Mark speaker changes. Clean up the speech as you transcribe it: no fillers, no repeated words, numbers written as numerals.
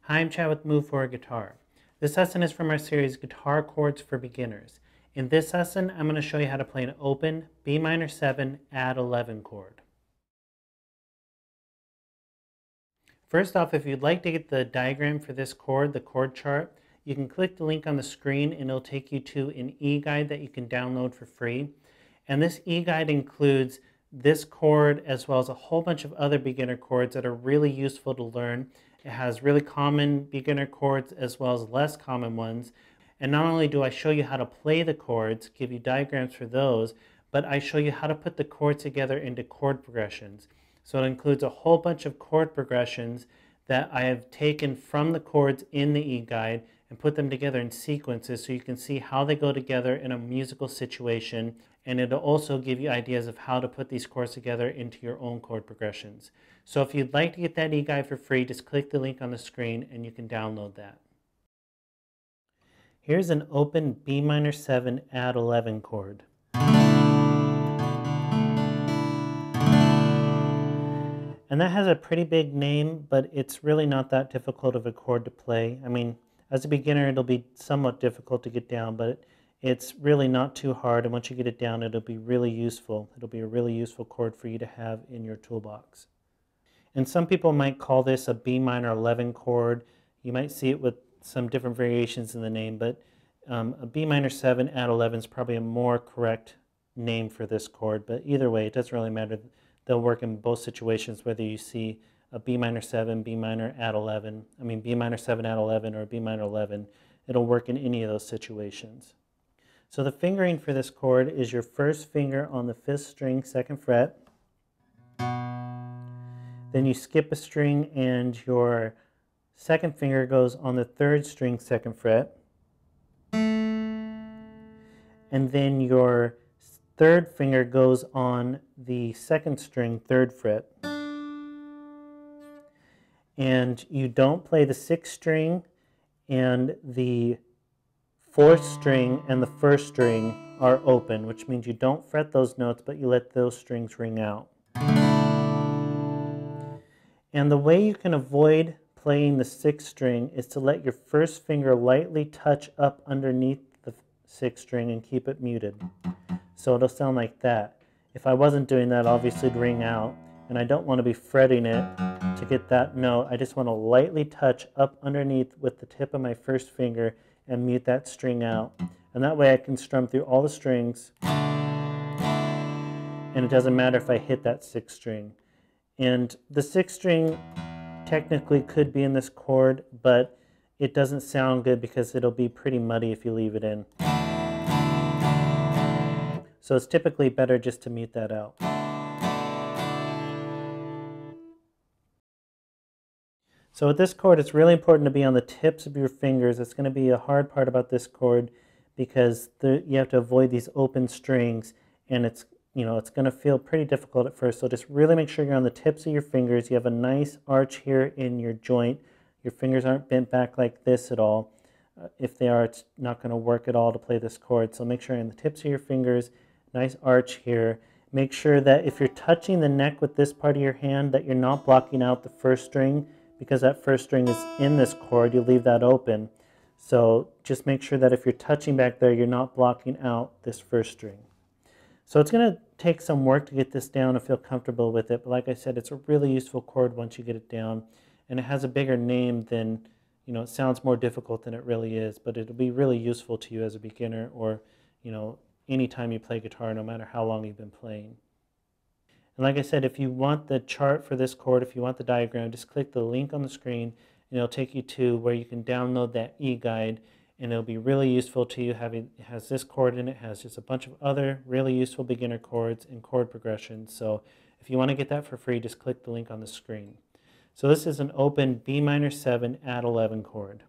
Speaker 1: Hi, I'm Chad with Move for Guitar. This lesson is from our series Guitar Chords for Beginners. In this lesson, I'm going to show you how to play an open Bm7 add 11 chord. First off, if you'd like to get the diagram for this chord, the chord chart, you can click the link on the screen and it'll take you to an eGuide that you can download for free. And this eGuide includes this chord as well as a whole bunch of other beginner chords that are really useful to learn. It has really common beginner chords as well as less common ones. And not only do I show you how to play the chords, give you diagrams for those, but I show you how to put the chords together into chord progressions. So it includes a whole bunch of chord progressions that I have taken from the chords in the eGuide and put them together in sequences so you can see how they go together in a musical situation, and it'll also give you ideas of how to put these chords together into your own chord progressions. So if you'd like to get that eGuide for free, just click the link on the screen and you can download that. Here's an open Bm7 add 11 chord. And that has a pretty big name, but it's really not that difficult of a chord to play. I mean, as a beginner, it'll be somewhat difficult to get down, but it's really not too hard. And once you get it down, it'll be really useful. It'll be a really useful chord for you to have in your toolbox. And some people might call this a B minor 11 chord. You might see it with some different variations in the name, but a Bm7 add 11 is probably a more correct name for this chord. But either way, it doesn't really matter. They'll work in both situations, whether you see a B minor 7, B minor add 11, Bm7 add 11 or B minor 11. It'll work in any of those situations. So the fingering for this chord is your first finger on the 5th string, 2nd fret. Then you skip a string and your second finger goes on the 3rd string, 2nd fret. And then your 3rd finger goes on the 2nd string, 3rd fret. And you don't play the 6th string, and the 4th string and the 1st string are open, which means you don't fret those notes, but you let those strings ring out. And the way you can avoid playing the 6th string is to let your first finger lightly touch up underneath the 6th string and keep it muted. So it'll sound like that. If I wasn't doing that, obviously it'd ring out, and I don't want to be fretting it to get that note. I just want to lightly touch up underneath with the tip of my first finger and mute that string out. And that way I can strum through all the strings, and it doesn't matter if I hit that 6th string. And the 6th string technically could be in this chord, but it doesn't sound good because it'll be pretty muddy if you leave it in. So it's typically better just to mute that out. So with this chord, it's really important to be on the tips of your fingers. It's going to be a hard part about this chord because you have to avoid these open strings, and it's going to feel pretty difficult at first. So just really make sure you're on the tips of your fingers. You have a nice arch here in your joint. Your fingers aren't bent back like this at all. If they are, it's not going to work at all to play this chord. So make sure you're on the tips of your fingers. Nice arch here. Make sure that if you're touching the neck with this part of your hand, that you're not blocking out the 1st string, because that 1st string is in this chord. You leave that open. So just make sure that if you're touching back there, you're not blocking out this 1st string. So it's going to take some work to get this down and feel comfortable with it. But like I said, it's a really useful chord once you get it down. And it has a bigger name than, it sounds more difficult than it really is. But it'll be really useful to you as a beginner, or, anytime you play guitar, no matter how long you've been playing. And like I said, if you want the chart for this chord, if you want the diagram, just click the link on the screen and it'll take you to where you can download that eGuide, and it'll be really useful to you. It has this chord in it, has just a bunch of other really useful beginner chords and chord progressions. So if you want to get that for free, just click the link on the screen. So this is an open Bm7 add 11 chord.